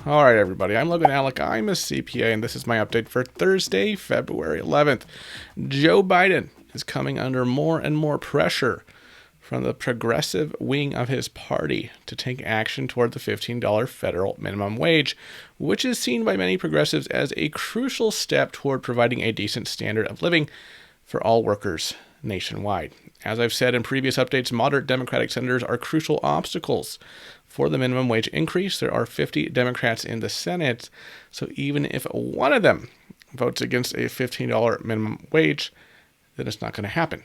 All right, everybody. I'm Logan Alec. I'm a CPA, and this is my update for Thursday, February 11th. Joe Biden is coming under more and more pressure from the progressive wing of his party to take action toward the $15 federal minimum wage, which is seen by many progressives as a crucial step toward providing a decent standard of living for all workers nationwide. As I've said in previous updates, moderate Democratic senators are crucial obstacles for the minimum wage increase. There are 50 Democrats in the Senate, so even if one of them votes against a $15 minimum wage, then it's not going to happen.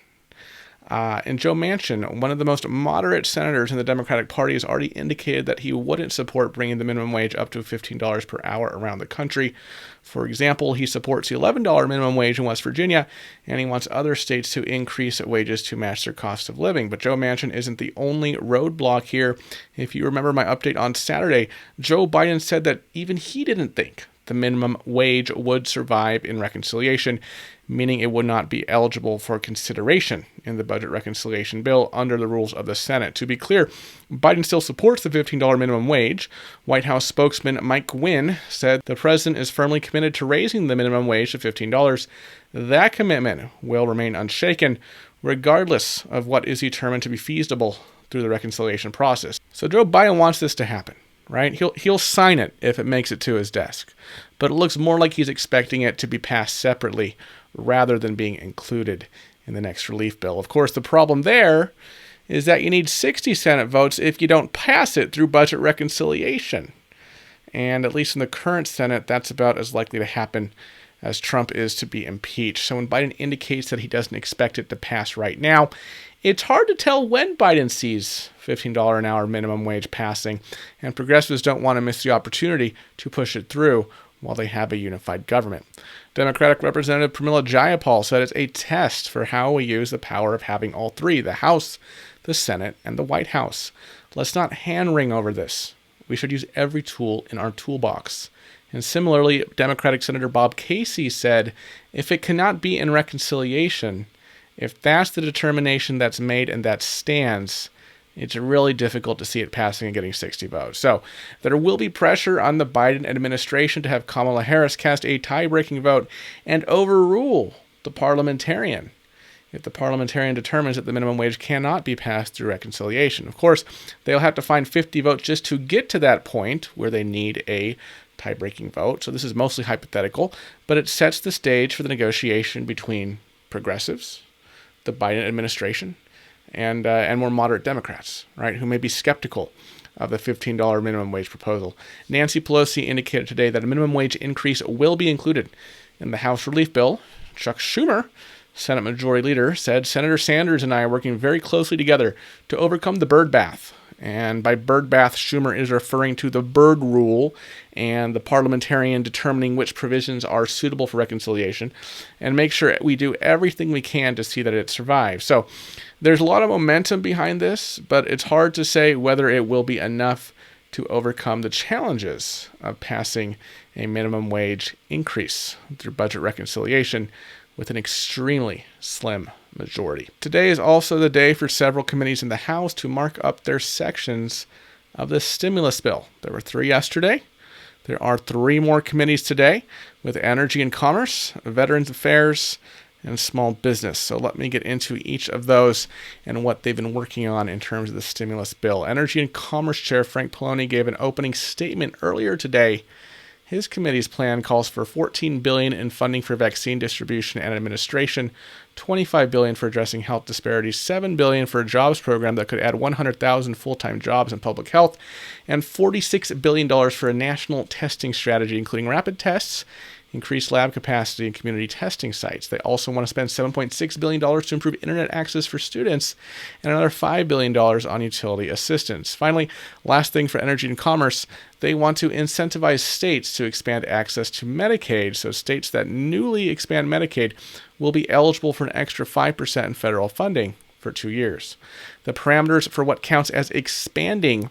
And Joe Manchin, one of the most moderate senators in the Democratic Party, has already indicated that he wouldn't support bringing the minimum wage up to $15 per hour around the country. For example, he supports the $11 minimum wage in West Virginia, and he wants other states to increase wages to match their cost of living. But Joe Manchin isn't the only roadblock here. If you remember my update on Saturday, Joe Biden said that even he didn't think the minimum wage would survive in reconciliation, meaning it would not be eligible for consideration in the budget reconciliation bill under the rules of the Senate. To be clear, Biden still supports the $15 minimum wage. White House spokesman Mike Gwynn said the president is firmly committed to raising the minimum wage to $15. That commitment will remain unshaken, regardless of what is determined to be feasible through the reconciliation process. So Joe Biden wants this to happen. Right? He'll sign it if it makes it to his desk. But it looks more like he's expecting it to be passed separately rather than being included in the next relief bill. Of course, the problem there is that you need 60 Senate votes if you don't pass it through budget reconciliation. And at least in the current Senate, that's about as likely to happen as Trump is to be impeached. So when Biden indicates that he doesn't expect it to pass right now, it's hard to tell when Biden sees $15 an hour minimum wage passing, and progressives don't want to miss the opportunity to push it through while they have a unified government. Democratic Representative Pramila Jayapal said it's a test for how we use the power of having all three, the House, the Senate, and the White House. Let's not hand-wring over this. We should use every tool in our toolbox. And similarly, Democratic Senator Bob Casey said, if it cannot be in reconciliation, if that's the determination that's made and that stands, it's really difficult to see it passing and getting 60 votes. So there will be pressure on the Biden administration to have Kamala Harris cast a tie-breaking vote and overrule the parliamentarian if the parliamentarian determines that the minimum wage cannot be passed through reconciliation. Of course, they'll have to find 50 votes just to get to that point where they need a tie-breaking vote. So this is mostly hypothetical, but it sets the stage for the negotiation between progressives, the Biden administration, and more moderate Democrats, right, who may be skeptical of the $15 minimum wage proposal. Nancy Pelosi indicated today that a minimum wage increase will be included in the House relief bill. Chuck Schumer, Senate Majority Leader, said, Senator Sanders and I are working very closely together to overcome the bird bath. And by bird bath, Schumer is referring to the Byrd Rule and the parliamentarian determining which provisions are suitable for reconciliation and make sure we do everything we can to see that it survives. So there's a lot of momentum behind this, but it's hard to say whether it will be enough to overcome the challenges of passing a minimum wage increase through budget reconciliation with an extremely slim majority. Today is also the day for several committees in the House to mark up their sections of the stimulus bill. There were 3 yesterday. There are 3 more committees today with Energy and Commerce, Veterans Affairs, and Small Business. So let me get into each of those and what they've been working on in terms of the stimulus bill. Energy and Commerce Chair Frank Pallone gave an opening statement earlier today. His committee's plan calls for $14 billion in funding for vaccine distribution and administration, $25 billion for addressing health disparities, $7 billion for a jobs program that could add 100,000 full-time jobs in public health, and $46 billion for a national testing strategy, including rapid tests, increased lab capacity, and community testing sites. They also want to spend $7.6 billion to improve internet access for students and another $5 billion on utility assistance. Finally, last thing for Energy and Commerce, they want to incentivize states to expand access to Medicaid. So states that newly expand Medicaid will be eligible for an extra 5% in federal funding for 2 years. The parameters for what counts as expanding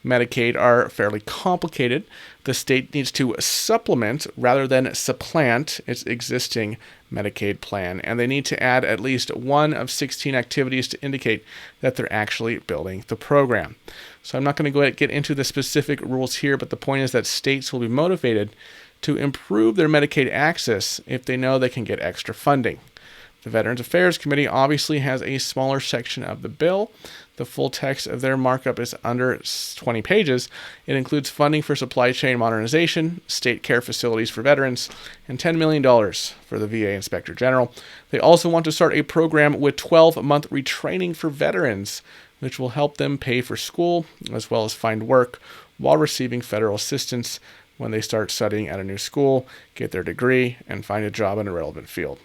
Medicaid are fairly complicated. The state needs to supplement rather than supplant its existing Medicaid plan, and they need to add at least one of 16 activities to indicate that they're actually building the program. So I'm not going to go ahead and get into the specific rules here, but the point is that states will be motivated to improve their Medicaid access if they know they can get extra funding. The Veterans Affairs Committee obviously has a smaller section of the bill. The full text of their markup is under 20 pages. It includes funding for supply chain modernization, state care facilities for veterans, and $10 million for the VA Inspector General. They also want to start a program with 12-month retraining for veterans, which will help them pay for school as well as find work while receiving federal assistance when they start studying at a new school, get their degree, and find a job in a relevant field.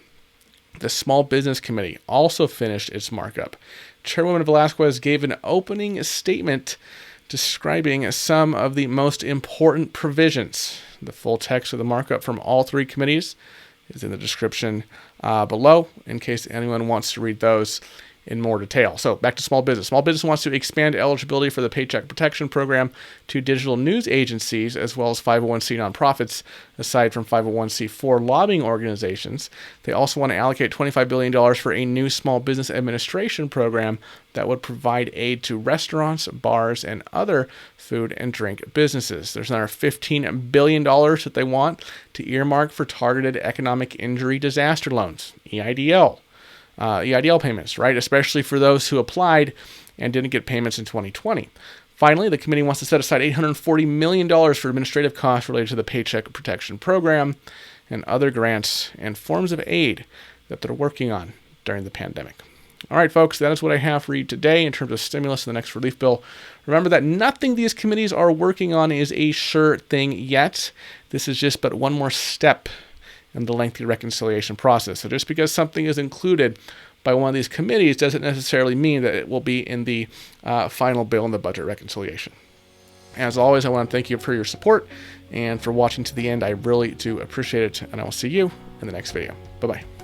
The Small Business Committee also finished its markup. Chairwoman Velasquez gave an opening statement describing some of the most important provisions. The full text of the markup from all three committees is in the description below in case anyone wants to read those in more detail. So back to small business. Small business wants to expand eligibility for the Paycheck Protection Program to digital news agencies as well as 501c nonprofits, aside from 501c4 lobbying organizations. They also want to allocate $25 billion for a new small business administration program that would provide aid to restaurants, bars, and other food and drink businesses. There's another $15 billion that they want to earmark for targeted economic injury disaster loans, EIDL payments, right? Especially for those who applied and didn't get payments in 2020. Finally, the committee wants to set aside $840 million for administrative costs related to the Paycheck Protection Program and other grants and forms of aid that they're working on during the pandemic. All right, folks, that is what I have for you today in terms of stimulus and the next relief bill. Remember that nothing these committees are working on is a sure thing yet. This is just but one more step in the lengthy reconciliation process. So just because something is included by one of these committees doesn't necessarily mean that it will be in the final bill in the budget reconciliation. As always, I want to thank you for your support and for watching to the end. I really do appreciate it, and I will see you in the next video. Bye-bye.